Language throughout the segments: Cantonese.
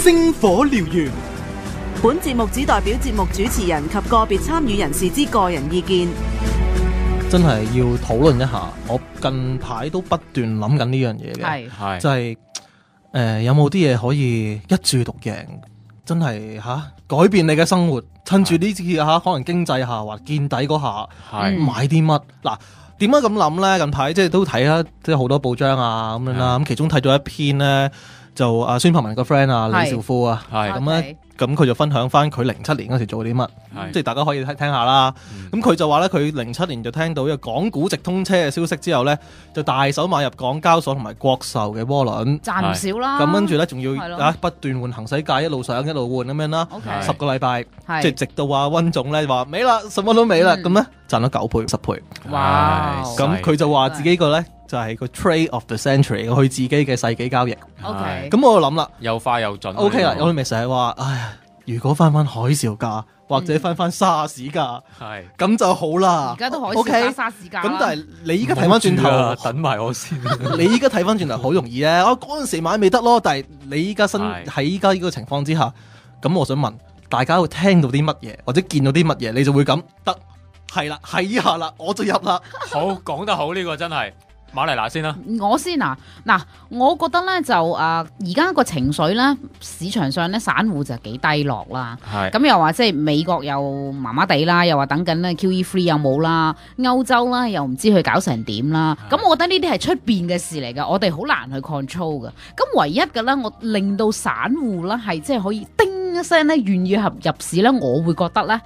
星火燎原。本節目只代表節目主持人及個別參與人士之個人意見。真係要討論一下，我近排都不斷諗緊呢樣嘢嘅，係就係有冇啲嘢可以一注獨贏，真係改變你嘅生活，趁住呢次可能經濟下滑見底嗰下，買啲乜嗱？點解咁諗咧？近排即係都睇啦，即係好多報章啊咁樣啦，咁其中睇咗一篇咧，就阿孫柏文個 friend 啊李兆富啊，咁咧。咁佢就分享翻佢07年嗰時做啲乜，即係大家可以聽下啦。咁佢就話咧，佢07年就聽到有港股直通車嘅消息之後咧，就大手買入港交所同埋國壽嘅窩輪，賺唔少啦。咁跟住咧，仲要不斷換行使價，一路上一路換咁樣啦。10個禮拜，即係直到阿溫總咧話沒啦，什麼都沒啦，咁咧賺咗9倍、10倍。哇！咁佢就話自己個咧就係個 trade of the century， 佢自己嘅世紀交易。OK，咁我就諗啦，又快又準。OK 啦，我哋咪成日話，唉，如果翻海嘯價或者翻沙士價，咁就好啦。而家都海嘯加沙士價。咁但係你依家睇翻轉頭，等埋我先。你依家睇翻轉頭好容易咧，我嗰陣時買未得咯。但係你依家喺依家呢個情況之下，咁我想問大家會聽到啲乜嘢，或者見到啲乜嘢，你就會咁得係啦，係以下啦，我就入啦。好，講得好，呢個真係。馬麗娜先啦，我先嗱，我覺得咧就而家個情緒咧，市場上咧散戶就幾低落啦。咁又話即係美國又麻麻地啦，又話等緊咧 QE3 有冇啦，歐洲啦又唔知佢搞成點啦。咁我覺得呢啲係出邊嘅事嚟㗎，我哋好難去 control 㗎。咁唯一嘅咧，我令到散戶咧係即係可以叮一聲咧願意入市咧，我會覺得咧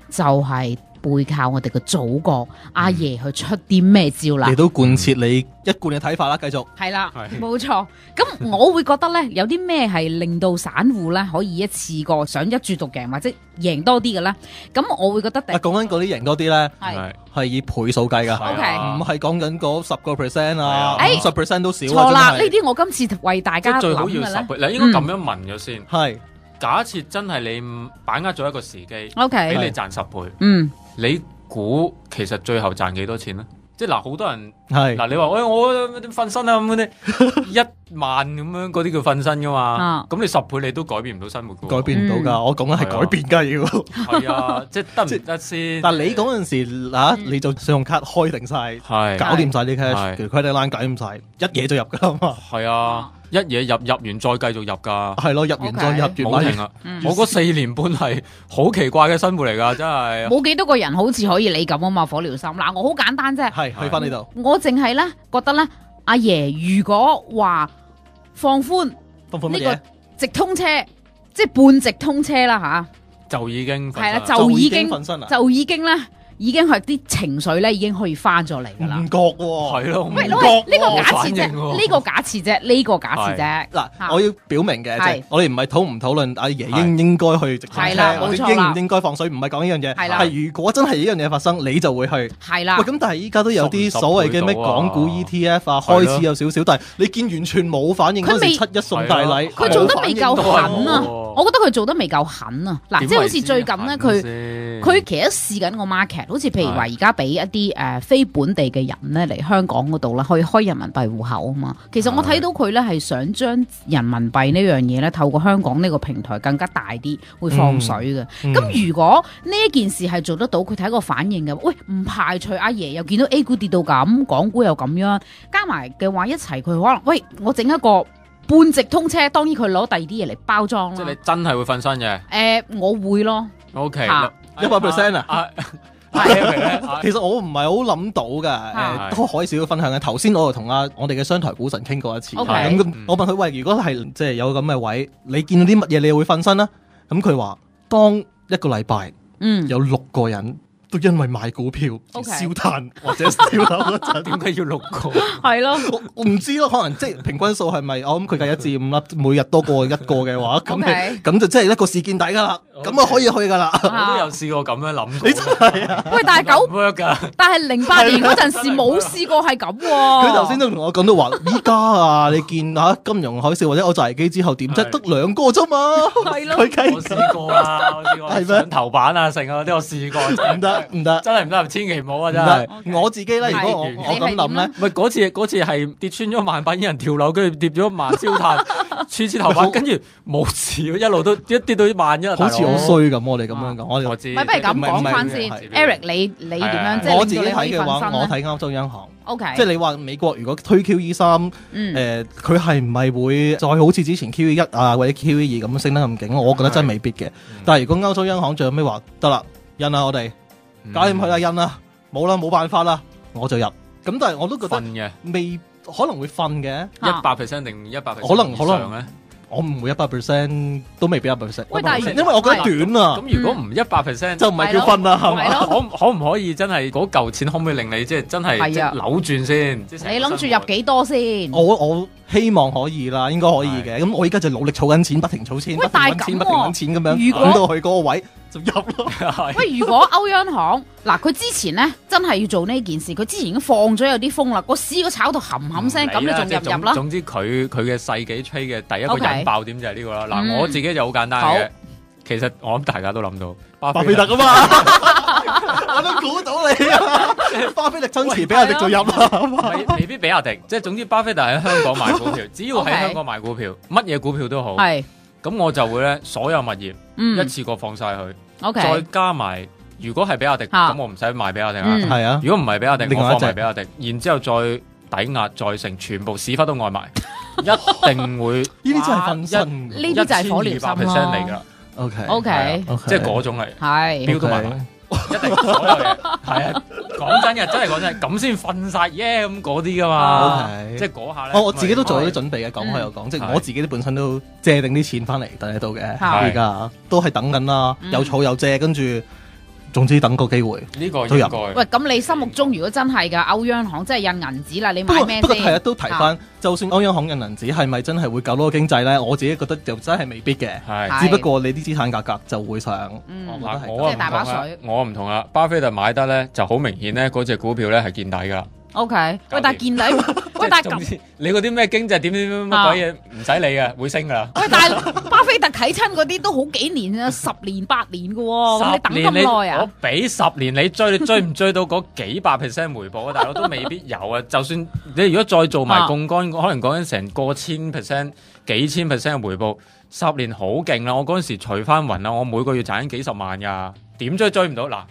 就係背靠我哋嘅祖國，阿爺去出啲咩招啦？你都貫徹你一貫嘅睇法啦，繼續。係啦，冇錯。咁我會覺得咧，有啲咩係令到散戶咧可以一次過想一注獨贏或者贏多啲嘅咧？咁我會覺得講緊嗰啲贏多啲咧，係以倍數計㗎，唔係講緊嗰10%啊，50%都少。錯啦，呢啲我今次為大家最好要10倍。嗱，應該咁樣問咗先。係假設真係你把握咗一個時機，俾你賺10倍。你估其實最後賺幾多錢咧？即係嗱，好多人嗱，你話我瞓身啊咁嗰啲1萬咁樣嗰啲叫瞓身噶嘛？咁你10倍你都改變唔到生活噶，改變唔到噶。我講緊係改變噶要。係啊，即係得唔得先？但係你嗰陣時你就信用卡開定晒，搞掂晒啲 cash，credit line 搞掂晒，一嘢就入噶啦嘛。係啊。一嘢入完再繼續入噶，係咯，入完再入，冇停啊！我嗰4年半係好奇怪嘅生活嚟噶，真係冇幾多個人好似可以你咁啊嘛，火燎心嗱，我好簡單啫，係去翻呢度，我淨係咧覺得咧，阿爺如果話放寬呢個直通車，即係半直通車啦吓，就已經係啦，就已經咧。已經係啲情緒咧，已經可以翻咗嚟噶啦。唔覺喎，係咯，喂，呢個假設啫，呢個假設啫，呢個假設啫。嗱，我要表明嘅，即係我哋唔係討論阿爺應唔應該去直通車，或者應唔應該放水，唔係講呢樣嘢。係如果真係呢樣嘢發生，你就會去。係啦。喂，咁但係依家都有啲所謂嘅咩港股 ETF 啊，開始有少少，但係你見完全冇反應。嗰時7·1送大禮，佢做得未夠狠啊！我覺得佢做得未夠狠啊！嗱，即係好似最近咧，佢其實試緊個 market。好似譬如話而家俾一啲非本地嘅人咧嚟香港嗰度咧，可以開人民幣戶口啊嘛。其實我睇到佢咧係想將人民幣呢樣嘢咧透過香港呢個平台更加大啲，會放水嘅。咁如果呢一件事係做得到，佢睇個反應嘅，喂，唔排除阿爺又見到 A 股跌到咁，港股又咁樣，加埋嘅話一齊，佢可能喂，我整一個半直通車，當然佢攞第二啲嘢嚟包裝啦。即係你真係會瞓身嘅？我會咯。OK， 100% 啊！其實我唔係好諗到㗎，都可以少少分享嘅。頭先我就同我哋嘅商台股神傾過一次，咁我問佢喂，如果係即係有咁嘅位，你見到啲乜嘢你會瞓身啦？咁佢話當一個禮拜有6個人都因為買股票燒炭或者燒樓嗰陣，點解要6個？係咯，我唔知咯，可能即係平均數係咪？我諗佢計1至5啦，每日多過一個嘅話，咁就即係一個事見底㗎啦。咁啊可以去噶啦，我都有試過咁樣諗。你真係啊！喂，但係08年嗰陣時冇試過係咁喎。佢頭先都同我講到話，依家啊，你見金融海嘯或者歐債危機之後點啫？得2個啫嘛。係咯。我試過啊，我試過上頭版啊，成啊啲我試過唔得。唔得，真係唔得，千祈唔好啊！真係。我自己咧，如果我咁諗咧，喂，嗰次係跌穿咗萬八億人跳樓，跟住跌咗萬燒炭，黐黐頭髮，跟住冇事，一路都一跌到萬一，好似好衰咁。我哋咁樣講，我知。唔係，不如咁講翻先 ，Eric， 你點樣？即係我自己睇嘅話，我睇歐洲央行。OK，即係你話美國如果推 QE3，佢係唔係會再好似之前 QE1啊或者 QE2咁升得咁勁？我覺得真係未必嘅。但係如果歐洲央行最後尾話得啦，印啦我哋，搞掂佢啦，印啦，冇辦法啦，我就入。咁但係我都覺得未可能會瞓嘅，100%定100%？可能咧。我唔會100%都未必100%，因為我覺得短啊。咁如果唔100%，就唔係叫瞓啦，係咪？可唔可以真係嗰嚿錢可唔可以令你即係真係扭轉先？你諗住入幾多先？我希望可以啦，應該可以嘅。咁我而家就努力儲緊錢，不停儲錢，不停揾錢咁樣，等到去嗰個位就入咯。喂，如果歐央行嗱，佢之前咧真係要做呢件事，佢之前已經放咗有啲風啦，個市個炒到冚冚聲，咁你仲入啦？總之佢嘅世紀吹嘅第一個引爆點就係呢個啦。嗱，我自己就好簡單嘅，其實我諗大家都諗到巴菲特啊嘛，我都估到你啊！巴菲特增持比亞迪就入啦，未必比亞迪，即係總之巴菲特喺香港買股票，只要喺香港買股票，乜嘢股票都好，咁我就會咧所有物業一次過放晒佢，再加埋如果係比亞迪，咁我唔使買比亞迪啦，係啊，如果唔係比亞迪，我放埋比亞迪，然之後再抵押再成，全部屎忽都愛埋，一定會呢啲真係分身，呢啲就係火燎心咯嚟噶。OK，即係嗰種嚟，係標到埋，一定所有嘢係啊！講真嘅，真係講真，咁先瞓晒耶咁嗰啲噶嘛，即係嗰下咧。我自己都做咗啲準備嘅，講開又講，即係我自己都本身都借定啲錢翻嚟等喺度嘅，而家都係等緊啦，有儲有借，跟住。總之等個機會，呢個應該。喂，咁你心目中如果真係㗎，歐央行真係印銀紙啦，你買咩先？不過係啊，都提翻，就算歐央行印銀紙，係咪真係會救到個經濟咧？我自己覺得就真係未必嘅，只不過你啲資產價格就會上。我大把水。我唔同啦，巴菲特買得咧就好明顯咧，嗰隻股票咧係見底㗎。OK， 喂，但係見底，喂，但係咁，你嗰啲咩經濟點乜鬼嘢唔使理嘅，會升噶啦。喂，但係巴菲特睇親嗰啲都好幾年啊，10年8年嘅喎，你等咁耐啊？我俾10年你追唔追到嗰幾百%回報啊？大佬都未必有啊！就算你如果再做埋槓桿，可能講緊成過1000%、幾千%嘅回報，10年好勁啦！我嗰陣時除翻雲啦，我每個月賺緊幾十萬噶，點追唔到嗱？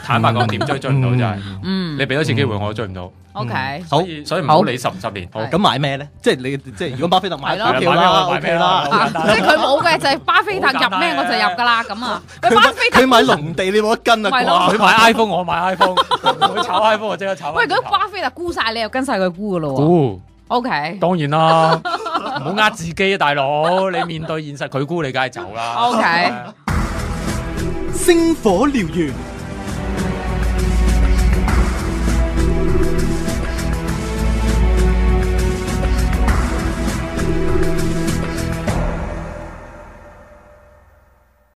坦白講，點追唔到就係，你俾多次機會我都追唔到。OK，所以唔好理10年。好，咁買咩咧？即係如果巴菲特買股票啦，OK啦。即係佢冇嘅就係巴菲特入咩我就入噶啦咁啊。佢買農地你冇得跟啊！佢買 iPhone 我買 iPhone，佢炒 iPhone 我即刻炒。喂，如果巴菲特沽晒你又跟晒佢沽噶咯喎？沽 OK，當然啦，唔好呃自己啊，大佬！你面對現實，佢沽你梗係走啦。OK，星火燎原。